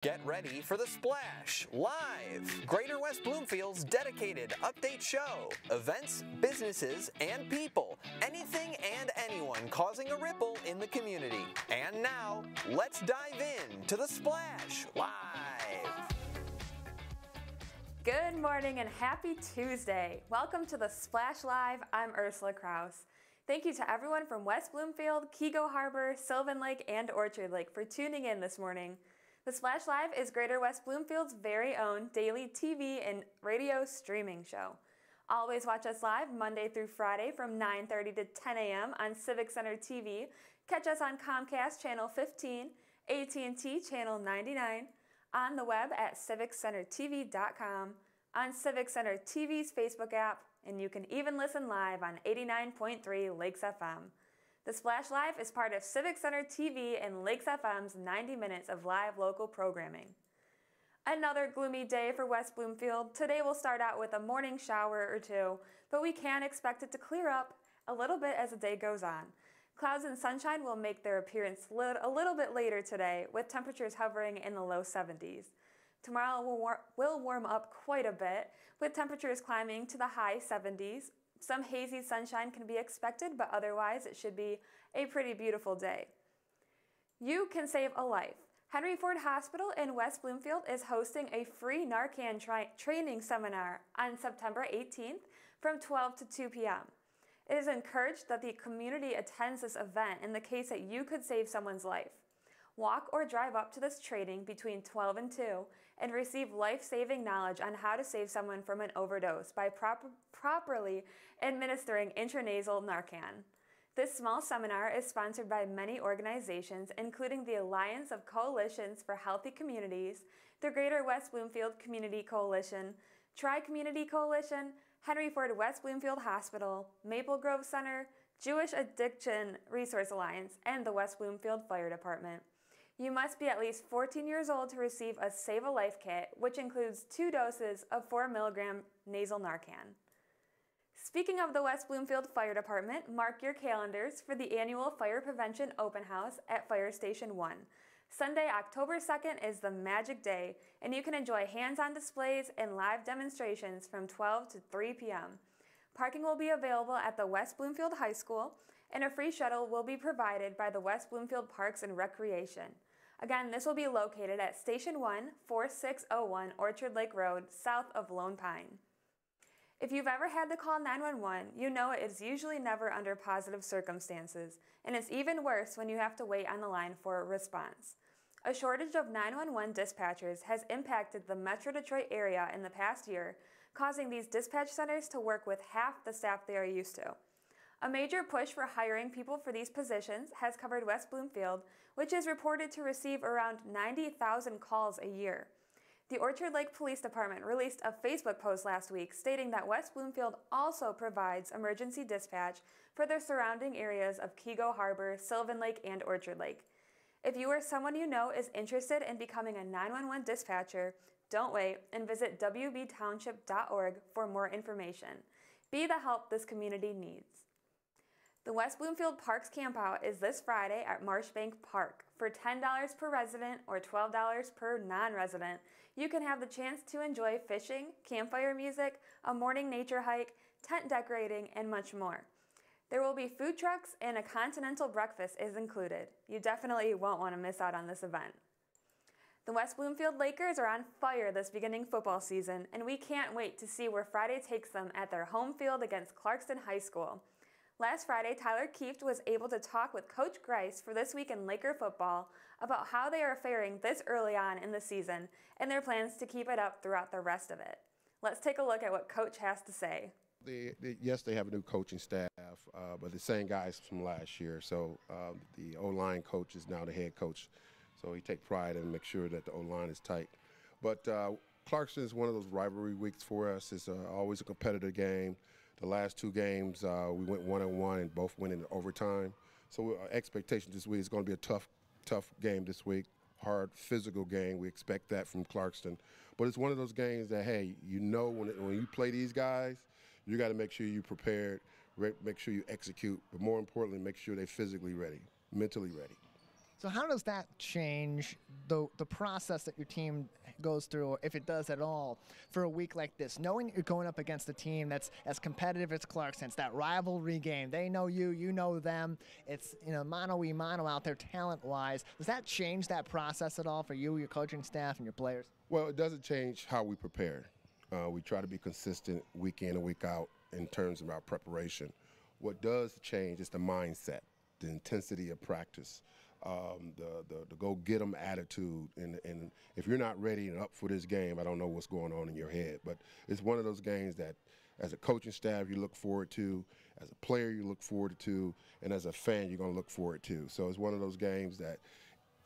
Get ready for The Splash Live, Greater West Bloomfield's dedicated update show. Events, businesses, and people. Anything and anyone causing a ripple in the community. And now, let's dive in to The Splash Live. Good morning and happy Tuesday. Welcome to The Splash Live. I'm Ursula Kraus. Thank you to everyone from West Bloomfield, Keego Harbor, Sylvan Lake, and Orchard Lake for tuning in this morning. The Splash Live is Greater West Bloomfield's very own daily TV and radio streaming show. Always watch us live Monday through Friday from 9:30 to 10 a.m. on Civic Center TV. Catch us on Comcast Channel 15, AT&T Channel 99, on the web at civiccentertv.com, on Civic Center TV's Facebook app, and you can even listen live on 89.3 Lakes FM. The Splash Live is part of Civic Center TV and Lakes FM's 90 minutes of live local programming. Another gloomy day for West Bloomfield. Today we'll start out with a morning shower or two, but we can expect it to clear up a little bit as the day goes on. Clouds and sunshine will make their appearance a little bit later today, with temperatures hovering in the low 70s. Tomorrow will warm up quite a bit, with temperatures climbing to the high 70s. Some hazy sunshine can be expected, but otherwise it should be a pretty beautiful day. You can save a life. Henry Ford Hospital in West Bloomfield is hosting a free Narcan training seminar on September 18th from 12 to 2 p.m. It is encouraged that the community attends this event in the case that you could save someone's life. Walk or drive up to this training between 12 and 2 and receive life-saving knowledge on how to save someone from an overdose by properly administering intranasal Narcan. This small seminar is sponsored by many organizations, including the Alliance of Coalitions for Healthy Communities, the Greater West Bloomfield Community Coalition, Tri-Community Coalition, Henry Ford West Bloomfield Hospital, Maple Grove Center, Jewish Addiction Resource Alliance, and the West Bloomfield Fire Department. You must be at least 14 years old to receive a Save a Life kit, which includes 2 doses of 4 milligram nasal Narcan. Speaking of the West Bloomfield Fire Department, mark your calendars for the annual Fire Prevention Open House at Fire Station 1. Sunday, October 2nd is the magic day, and you can enjoy hands-on displays and live demonstrations from 12 to 3 p.m. Parking will be available at the West Bloomfield High School, and a free shuttle will be provided by the West Bloomfield Parks and Recreation. Again, this will be located at Station 1, 4601 Orchard Lake Road, south of Lone Pine. If you've ever had to call 911, you know it is usually never under positive circumstances, and it's even worse when you have to wait on the line for a response. A shortage of 911 dispatchers has impacted the Metro Detroit area in the past year, causing these dispatch centers to work with half the staff they are used to. A major push for hiring people for these positions has covered West Bloomfield, which is reported to receive around 90,000 calls a year. The Orchard Lake Police Department released a Facebook post last week stating that West Bloomfield also provides emergency dispatch for the surrounding areas of Keego Harbor, Sylvan Lake, and Orchard Lake. If you or someone you know is interested in becoming a 911 dispatcher, don't wait and visit wbtownship.org for more information. Be the help this community needs. The West Bloomfield Parks Campout is this Friday at Marshbank Park. For $10 per resident or $12 per non-resident, you can have the chance to enjoy fishing, campfire music, a morning nature hike, tent decorating, and much more. There will be food trucks and a continental breakfast is included. You definitely won't want to miss out on this event. The West Bloomfield Lakers are on fire this beginning football season, and we can't wait to see where Friday takes them at their home field against Clarkston High School. Last Friday, Tyler Kieft was able to talk with Coach Grice for This Week in Laker Football about how they are faring this early on in the season and their plans to keep it up throughout the rest of it. Let's take a look at what Coach has to say. Yes, they have a new coaching staff, but the same guys from last year. So the O-line coach is now the head coach. So he takes pride in make sure that the O-line is tight. But Clarkston is one of those rivalry weeks for us. It's always a competitive game. The last 2 games, we went 1-1 and both went in overtime. So our expectation this week is going to be a tough game this week, hard physical game. We expect that from Clarkston. But it's one of those games that, hey, you know when you play these guys, you got to make sure you're prepared, make sure you execute, but more importantly, make sure they're physically ready, mentally ready. So how does that change the process that your team goes through, or if it does at all, for a week like this, knowing you're going up against a team that's as competitive as Clarkson? It's that rivalry game. They know you, you know them. It's, you know, mano-a-mano out there talent-wise. Does that change that process at all for you, your coaching staff, and your players? Well, it doesn't change how we prepare. We try to be consistent week in and week out in terms of our preparation. What does change is the mindset, the intensity of practice, the go-get-em attitude. And if you're not ready and up for this game, I don't know what's going on in your head. But it's one of those games that as a coaching staff you look forward to, as a player you look forward to, and as a fan you're going to look forward to. So it's one of those games that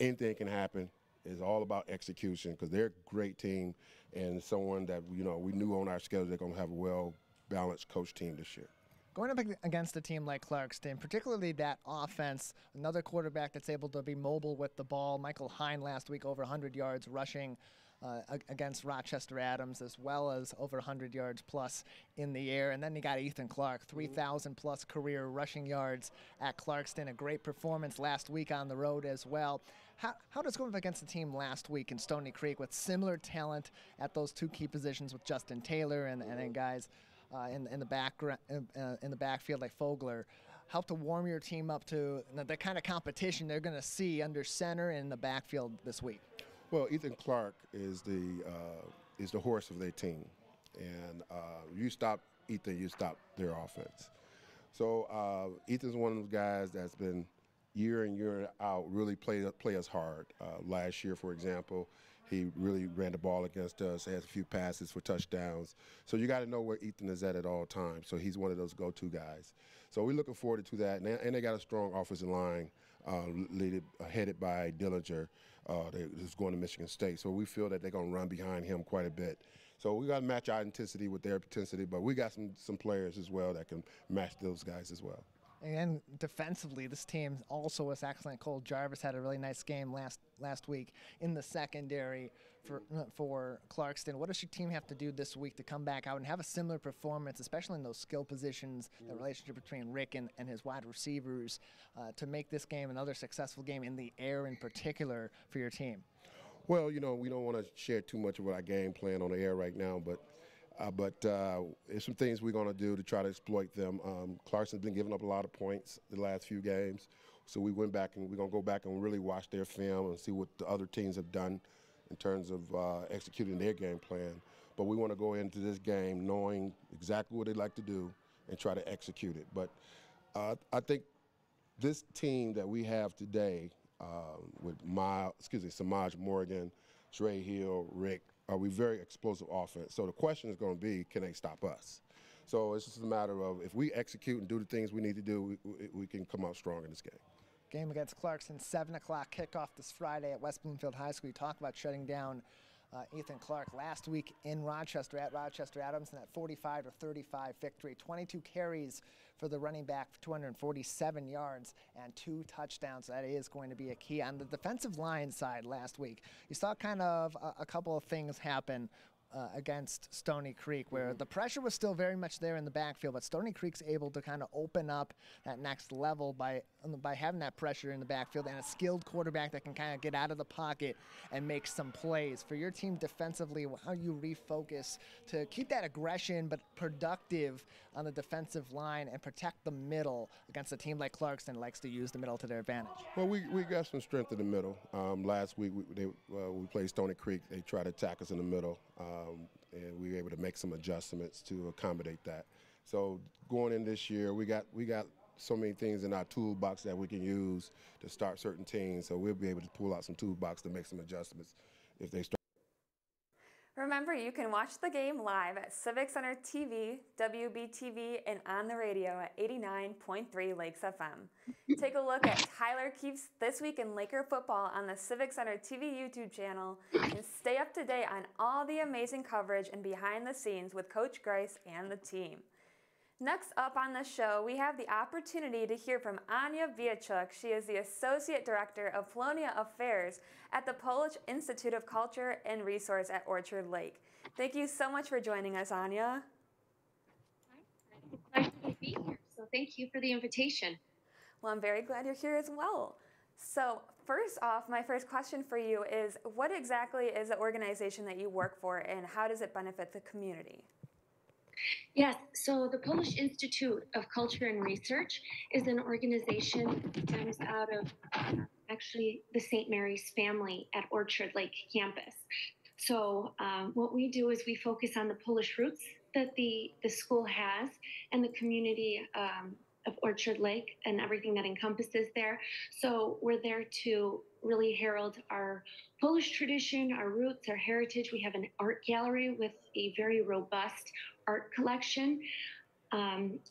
anything can happen. It's all about execution because they're a great team and someone that, you know, we knew on our schedule they're going to have a well-balanced coach team this year. Going up against a team like Clarkston, particularly that offense, another quarterback that's able to be mobile with the ball. Michael Hine last week over 100 yards rushing against Rochester Adams, as well as over 100 yards plus in the air. And then you got Ethan Clark, 3,000 plus career rushing yards at Clarkston. A great performance last week on the road as well. How does going up against the team last week in Stony Creek with similar talent at those two key positions with Justin Taylor and then guys in the backfield like Fogler, help to warm your team up to the kind of competition they're going to see under center and in the backfield this week? Well, Ethan Clark is the horse of their team, and you stop Ethan, you stop their offense. So Ethan's one of those guys that's been year in, year out really play us hard. Last year, for example, he really ran the ball against us, has a few passes for touchdowns. So you got to know where Ethan is at all times. So he's one of those go-to guys. So we're looking forward to that. And they got a strong offensive line headed by Dillinger, who's going to Michigan State. So we feel that they're going to run behind him quite a bit. So we got to match our intensity with their intensity, but we got some players as well that can match those guys as well. And defensively, this team also was excellent. Cole Jarvis had a really nice game last week in the secondary for Clarkston. What does your team have to do this week to come back out and have a similar performance, especially in those skill positions, the relationship between Rick and his wide receivers, to make this game another successful game in the air in particular for your team? Well, you know, we don't want to share too much of our game plan on the air right now, but there's some things we're going to do to try to exploit them. Clarkson's been giving up a lot of points the last few games, so we went back and we're going to go back and really watch their film and see what the other teams have done in terms of executing their game plan. But we want to go into this game knowing exactly what they like to do and try to execute it. But I think this team that we have today with Samaj Morgan, Trey Hill, Rick, are we very explosive offense? So the question is going to be, can they stop us? So it's just a matter of if we execute and do the things we need to do, we can come out strong in this game. Game against Clarkson, 7 o'clock kickoff this Friday at West Bloomfield High School. You talk about shutting down Ethan Clark last week in Rochester at Rochester Adams in that 45-35 victory. 22 carries for the running back for 247 yards and 2 touchdowns. That is going to be a key. On the defensive line side last week, you saw kind of a couple of things happen against Stony Creek, where the pressure was still very much there in the backfield, but Stony Creek's able to kind of open up that next level by having that pressure in the backfield and a skilled quarterback that can kind of get out of the pocket and make some plays. For your team defensively, how you refocus to keep that aggression but productive on the defensive line and protect the middle against a team like Clarkston likes to use the middle to their advantage? Well, we got some strength in the middle. Last week we played Stony Creek. They tried to attack us in the middle. And we were able to make some adjustments to accommodate that. So going in this year, we got so many things in our toolbox that we can use to start certain teams. So we'll be able to pull out some toolbox to make some adjustments if they start. Remember, you can watch the game live at Civic Center TV, WBTV, and on the radio at 89.3 Lakes FM. Take a look at Tyler Keefe's This Week in Laker Football on the Civic Center TV YouTube channel and stay up to date on all the amazing coverage and behind the scenes with Coach Grice and the team. Next up on the show, we have the opportunity to hear from Anya Viachuk. She is the Associate Director of Polonia Affairs at the Polish Institute of Culture and Resource at Orchard Lake. Thank you so much for joining us, Anya. It's a pleasure to be here, so thank you for the invitation. Well, I'm very glad you're here as well. So First off, my first question for you is, what exactly is the organization that you work for, and how does it benefit the community? Yes, so the Polish Institute of Culture and Research is an organization that stems out of actually the St. Mary's family at Orchard Lake campus. So what we do is we focus on the Polish roots that the school has and the community of Orchard Lake and everything that encompasses there. So we're there to really herald our Polish tradition, our roots, our heritage. We have an art gallery with a very robust art collection.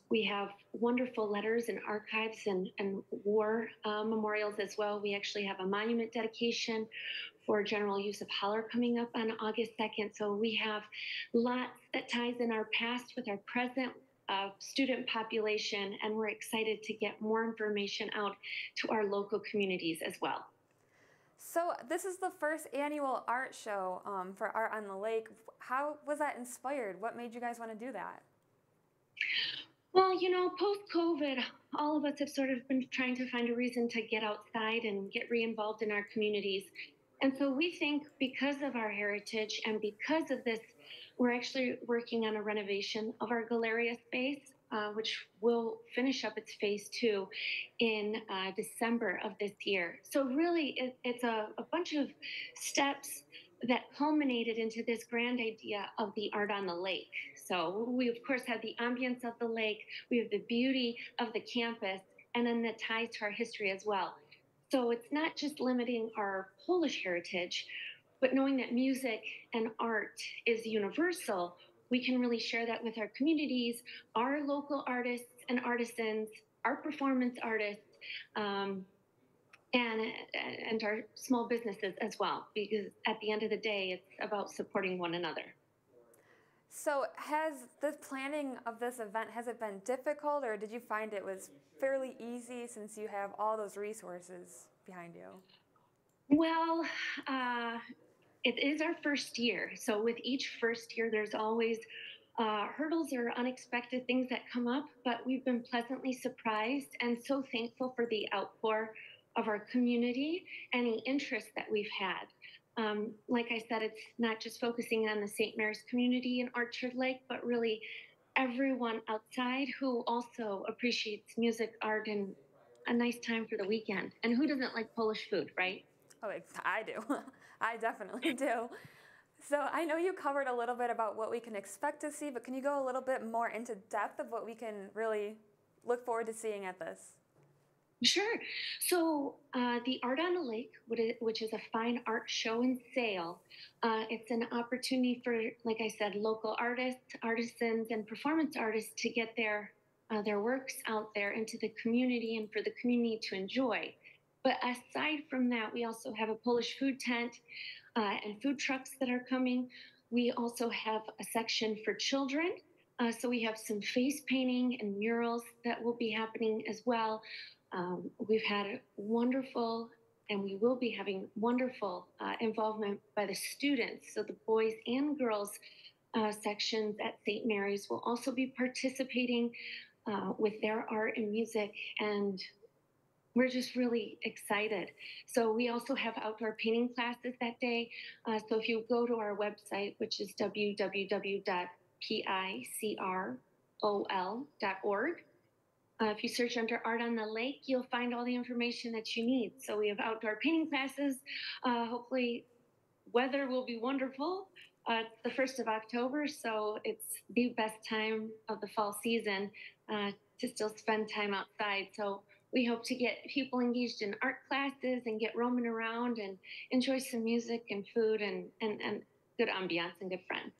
We have wonderful letters and archives and war memorials as well. We actually have a monument dedication for general use of holler coming up on August 2nd. So we have lots that ties in our past with our present student population, and we're excited to get more information out to our local communities as well. So this is the first annual art show for Art on the Lake. How was that inspired? What made you guys want to do that? Well, you know, post-COVID, all of us have sort of been trying to find a reason to get outside and get re-involved in our communities. And so we think because of our heritage and because of this, we're actually working on a renovation of our Galleria space, which will finish up its phase 2 in December of this year. So really, it's a bunch of steps that culminated into this grand idea of the Art on the Lake. So we, of course, have the ambience of the lake, we have the beauty of the campus, and then the ties to our history as well. So it's not just limiting our Polish heritage, but knowing that music and art is universal, we can really share that with our communities, our local artists and artisans, our performance artists, and our small businesses as well, because at the end of the day, it's about supporting one another. So has the planning of this event, has it been difficult, or did you find it was fairly easy since you have all those resources behind you? Well, it is our first year. So with each first year, there's always hurdles or unexpected things that come up, but we've been pleasantly surprised and so thankful for the outpour of our community and the interest that we've had. Like I said, it's not just focusing on the St. Mary's community in Orchard Lake, but really everyone outside who also appreciates music, art, and a nice time for the weekend. And who doesn't like Polish food, right? Oh, I do. I definitely do. So I know you covered a little bit about what we can expect to see, but can you go a little bit more into depth of what we can really look forward to seeing at this? Sure. So the Art on the Lake, which is a fine art show and sale, it's an opportunity for, like I said, local artists, artisans, and performance artists to get their works out there into the community and for the community to enjoy. But aside from that, we also have a Polish food tent and food trucks that are coming. We also have a section for children. So we have some face painting and murals that will be happening as well. We've had wonderful, and we will be having wonderful involvement by the students. So the boys and girls sections at St. Mary's will also be participating with their art and music, and we're just really excited. So we also have outdoor painting classes that day. So if you go to our website, which is www.picrol.org, if you search under Art on the Lake, you'll find all the information that you need. So we have outdoor painting classes. Hopefully weather will be wonderful. It's the 1st of October, so it's the best time of the fall season to still spend time outside. So we hope to get people engaged in art classes and get roaming around and enjoy some music and food and good ambiance and good friends.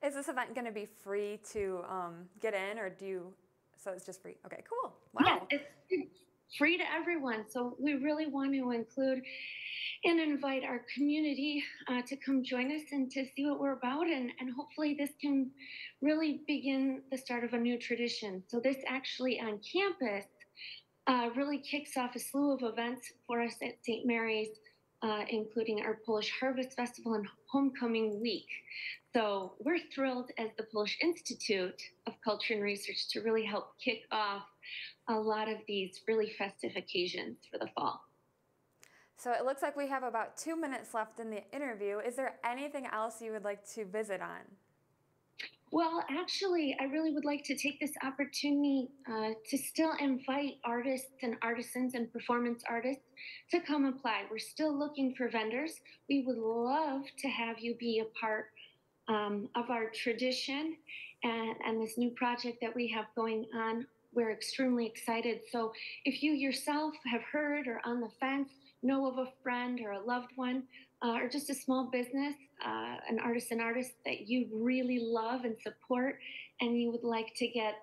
Is this event going to be free to get in, or do you? So it's just free. Okay, cool. Wow. Yeah, it's free to everyone. So we really want to include and invite our community to come join us and to see what we're about. And hopefully this can really begin the start of a new tradition. So this actually on campus really kicks off a slew of events for us at St. Mary's, including our Polish Harvest Festival and Homecoming Week. So we're thrilled as the Polish Institute of Culture and Research to really help kick off a lot of these really festive occasions for the fall. So it looks like we have about 2 minutes left in the interview. Is there anything else you would like to visit on? Well, actually, I really would like to take this opportunity to still invite artists and artisans and performance artists to come apply. We're still looking for vendors. We would love to have you be a part of our tradition and this new project that we have going on. We're extremely excited. So if you yourself have heard or on the fence, know of a friend or a loved one, or just a small business, an artist that you really love and support, and you would like to get,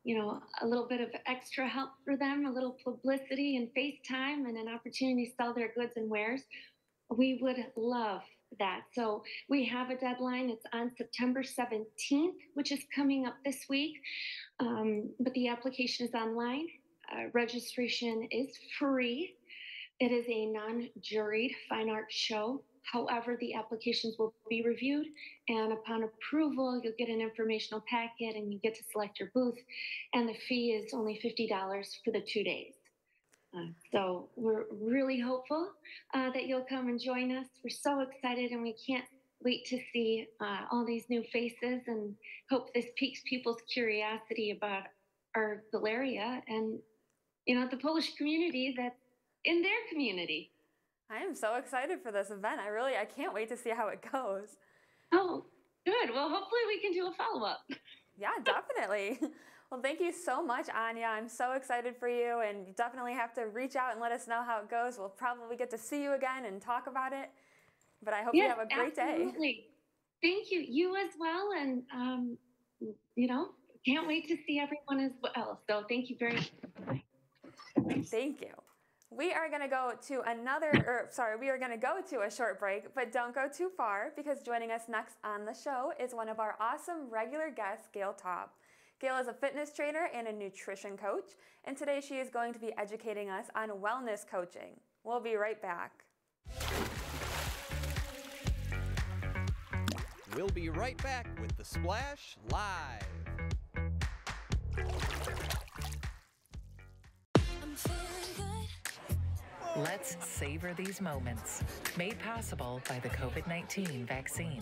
a little bit of extra help for them, a little publicity and FaceTime and an opportunity to sell their goods and wares, we would love that. So we have a deadline. It's on September 17th, which is coming up this week. But the application is online. Registration is free. It is a non-juried fine arts show. However, the applications will be reviewed, and upon approval, you'll get an informational packet and you get to select your booth. And the fee is only $50 for the 2 days. So we're really hopeful that you'll come and join us. We're so excited, and we can't wait to see all these new faces, and hope this piques people's curiosity about our Galeria and, the Polish community that's in their community. I am so excited for this event. I can't wait to see how it goes. Oh, good. Well, hopefully we can do a follow-up. Yeah, definitely. Well, thank you so much, Anya. I'm so excited for you, and you definitely have to reach out and let us know how it goes. We'll probably get to see you again and talk about it, but I hope you have a great absolutely. Day. Thank you. You as well, and, can't wait to see everyone as well. So thank you very much. Thank you. We are going to go to a short break, but don't go too far, because joining us next on the show is one of our awesome regular guests, Gayle Taub. Gayle is a fitness trainer and a nutrition coach, and today she is going to be educating us on wellness coaching. We'll be right back. We'll be right back with The Splash Live. Let's savor these moments, made possible by the COVID-19 vaccine.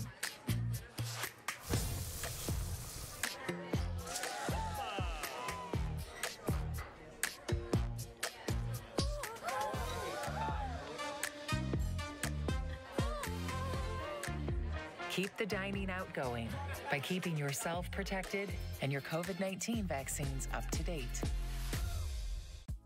Keep the dining out going by keeping yourself protected and your COVID-19 vaccines up to date.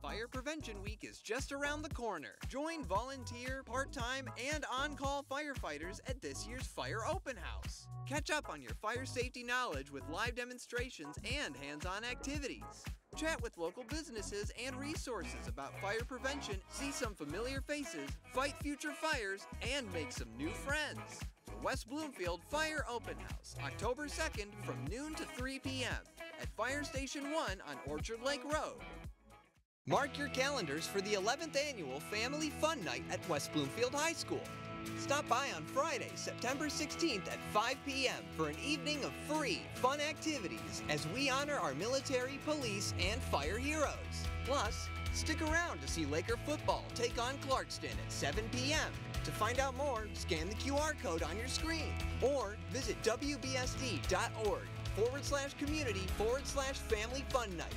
Fire Prevention Week is just around the corner. Join volunteer, part-time, and on-call firefighters at this year's Fire Open House. Catch up on your fire safety knowledge with live demonstrations and hands-on activities. Chat with local businesses and resources about fire prevention, see some familiar faces, fight future fires, and make some new friends. The West Bloomfield Fire Open House, October 2nd from noon to 3 p.m. at Fire Station 1 on Orchard Lake Road. Mark your calendars for the 11th Annual Family Fun Night at West Bloomfield High School. Stop by on Friday, September 16th at 5 p.m. for an evening of free, fun activities as we honor our military, police, and fire heroes. Plus, stick around to see Laker football take on Clarkston at 7 p.m. To find out more, scan the QR code on your screen or visit wbsd.org/community/family fun night.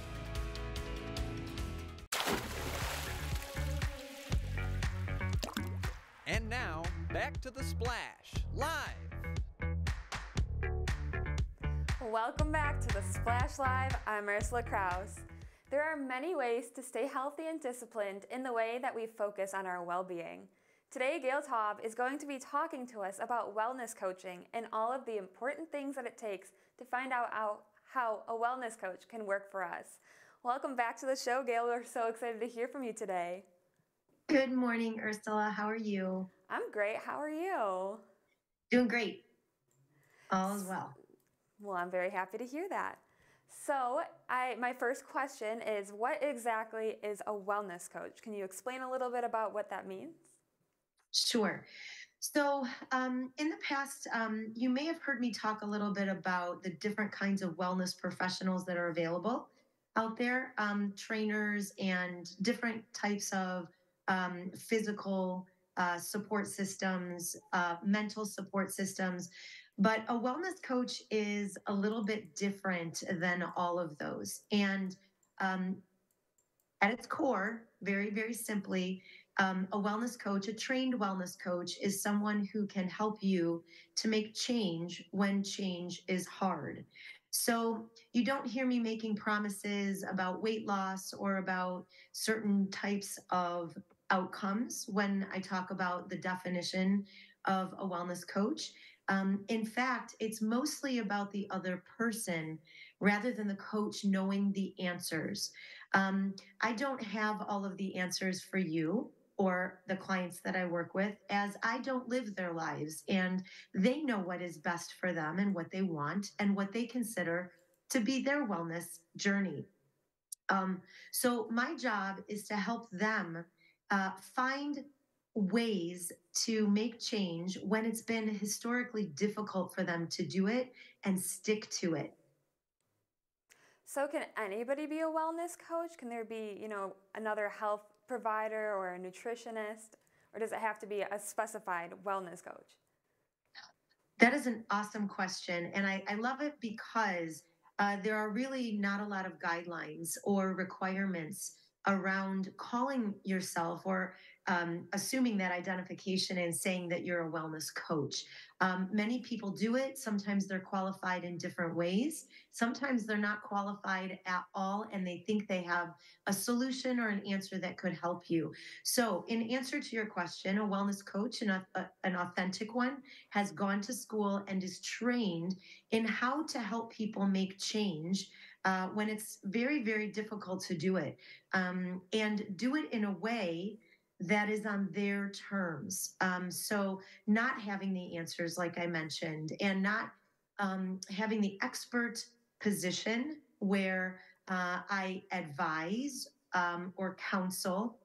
And now, back to The Splash, live. Welcome back to The Splash Live. I'm Ursula Krause. There are many ways to stay healthy and disciplined in the way that we focus on our well-being. Today, Gayle Taub is going to be talking to us about wellness coaching and all of the important things that it takes to find out how a wellness coach can work for us. Welcome back to the show, Gayle. We're so excited to hear from you today. Good morning, Ursula. How are you? I'm great. How are you? Doing great. All is well. Well, I'm very happy to hear that. So my first question is, what exactly is a wellness coach? Can you explain a little bit about what that means? Sure. So in the past, you may have heard me talk a little bit about the different kinds of wellness professionals that are available out there, trainers and different types of physical support systems, mental support systems. But a wellness coach is a little bit different than all of those. And um, at its core, very, very simply, a wellness coach, a trained wellness coach, is someone who can help you to make change when change is hard. So you don't hear me making promises about weight loss or about certain types of outcomes when I talk about the definition of a wellness coach. In fact, it's mostly about the other person rather than the coach knowing the answers. I don't have all of the answers for you or the clients that I work with, as I don't live their lives, and they know what is best for them and what they want and what they consider to be their wellness journey. So my job is to help them find ways to make change when it's been historically difficult for them to do it and stick to it. So can anybody be a wellness coach? Can there be, another health provider or a nutritionist? Or does it have to be a specified wellness coach? That is an awesome question. And I love it because there are really not a lot of guidelines or requirements around calling yourself or assuming that identification and saying that you're a wellness coach. Many people do it. Sometimes they're qualified in different ways. Sometimes they're not qualified at all and they think they have a solution or an answer that could help you. So, in answer to your question, a wellness coach, an authentic one, has gone to school and is trained in how to help people make change when it's very, very difficult to do it, and do it in a way that is on their terms. So, not having the answers, like I mentioned, and not having the expert position where I advise or counsel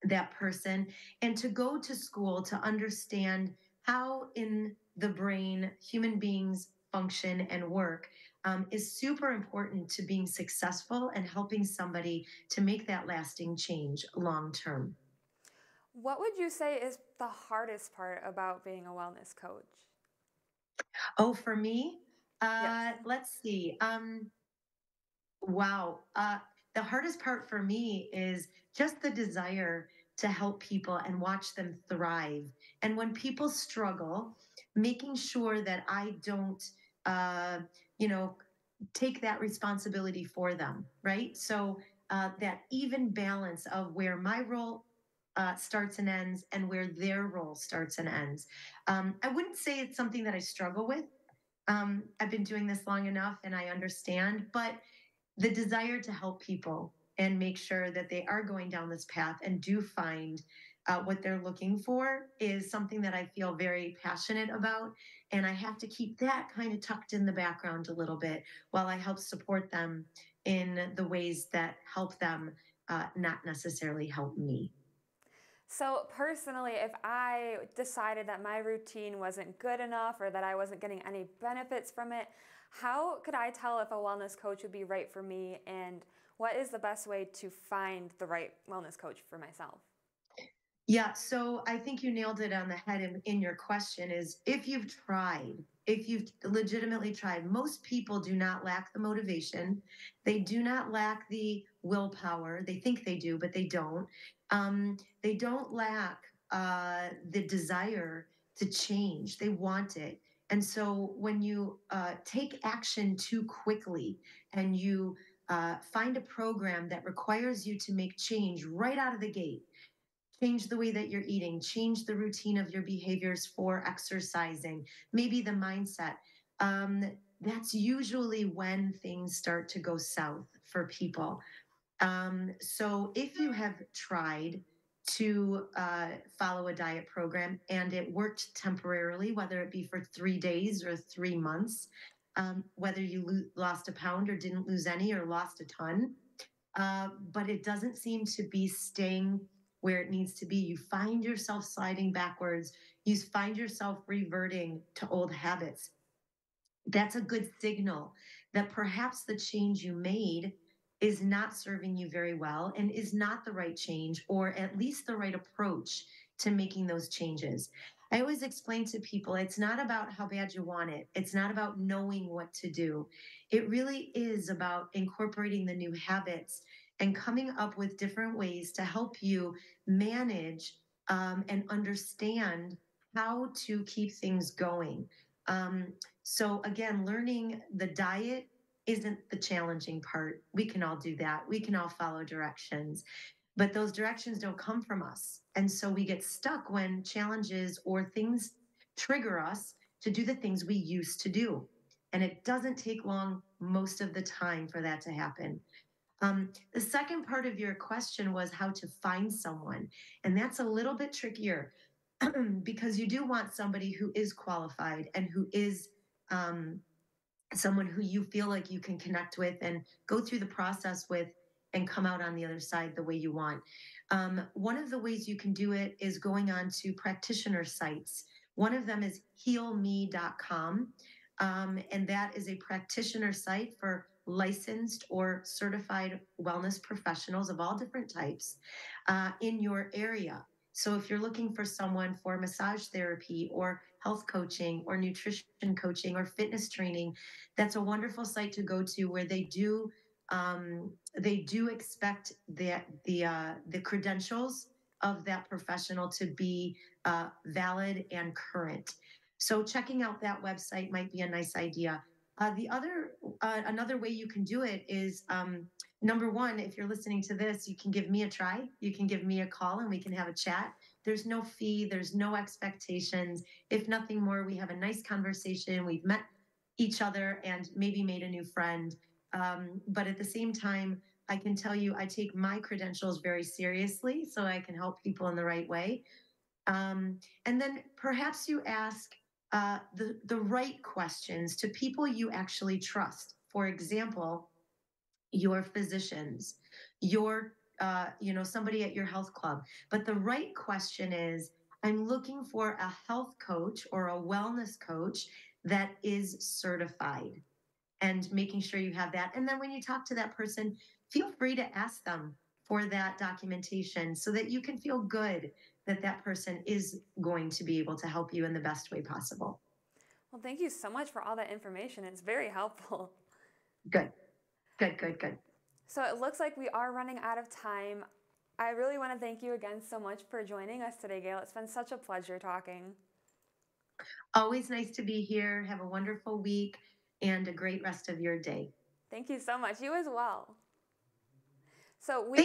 that person, and to go to school to understand how in the brain human beings function and work is super important to being successful and helping somebody to make that lasting change long term. What would you say is the hardest part about being a wellness coach? Oh, for me, Yes. let's see. Wow. The hardest part for me is just the desire to help people and watch them thrive. And when people struggle, making sure that I don't, uh, you know, take that responsibility for them, right? So that even balance of where my role starts and ends and where their role starts and ends. I wouldn't say it's something that I struggle with. I've been doing this long enough and I understand, but the desire to help people and make sure that they are going down this path and do find what they're looking for is something that I feel very passionate about. And I have to keep that kind of tucked in the background a little bit while I help support them in the ways that help them, not necessarily help me. So personally, if I decided that my routine wasn't good enough or that I wasn't getting any benefits from it, how could I tell if a wellness coach would be right for me, and what is the best way to find the right wellness coach for myself? Yeah, so I think you nailed it on the head in your question is if you've legitimately tried, most people do not lack the motivation. They do not lack the willpower. They think they do, but they don't. They don't lack the desire to change. They want it. And so when you take action too quickly and you find a program that requires you to make change right out of the gate, change the way that you're eating, change the routine of your behaviors for exercising, maybe the mindset. That's usually when things start to go south for people. So if you have tried to follow a diet program and it worked temporarily, whether it be for 3 days or 3 months, whether you lost a pound or didn't lose any or lost a ton, but it doesn't seem to be staying where it needs to be. You find yourself sliding backwards. You find yourself reverting to old habits. That's a good signal that perhaps the change you made is not serving you very well and is not the right change or at least the right approach to making those changes. I always explain to people it's not about how bad you want it. It's not about knowing what to do. It really is about incorporating the new habits and coming up with different ways to help you manage and understand how to keep things going. So, again, learning the diet isn't the challenging part. We can all do that. We can all follow directions, but those directions don't come from us. And so we get stuck when challenges or things trigger us to do the things we used to do. And it doesn't take long most of the time for that to happen. The second part of your question was how to find someone. And that's a little bit trickier because you do want somebody who is qualified and who is someone who you feel like you can connect with and go through the process with and come out on the other side the way you want. One of the ways you can do it is going on to practitioner sites. One of them is healme.com, and that is a practitioner site for licensed or certified wellness professionals of all different types in your area. So if you're looking for someone for massage therapy or health coaching or nutrition coaching or fitness training, that's a wonderful site to go to where they do expect that the credentials of that professional to be valid and current. So checking out that website might be a nice idea. Another way you can do it is number one, if you're listening to this, you can give me a try. You can give me a call and we can have a chat. There's no fee. There's no expectations. If nothing more, we have a nice conversation. We've met each other and maybe made a new friend. But at the same time, I can tell you I take my credentials very seriously so I can help people in the right way. And then perhaps you ask the right questions to people you actually trust. For example, your physicians, your somebody at your health club. But the right question is, I'm looking for a health coach or a wellness coach that is certified, and making sure you have that. And then when you talk to that person, feel free to ask them for that documentation so that you can feel good that that person is going to be able to help you in the best way possible. Well, thank you so much for all that information. It's very helpful. Good. So it looks like we are running out of time. I really want to thank you again so much for joining us today, Gayle. It's been such a pleasure talking. Always nice to be here. Have a wonderful week and a great rest of your day. Thank you so much. You as well. So we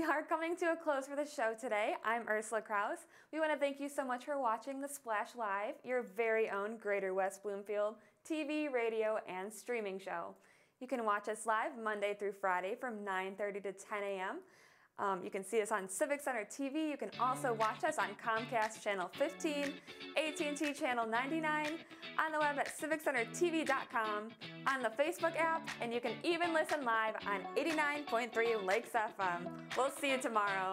are coming to a close for the show today. I'm Ursula Krause. We want to thank you so much for watching The Splash Live, your very own Greater West Bloomfield TV, radio, and streaming show. You can watch us live Monday through Friday from 9:30 to 10 a.m. You can see us on Civic Center TV. You can also watch us on Comcast Channel 15, AT&T Channel 99, on the web at civiccentertv.com, on the Facebook app, and you can even listen live on 89.3 Lakes FM. We'll see you tomorrow.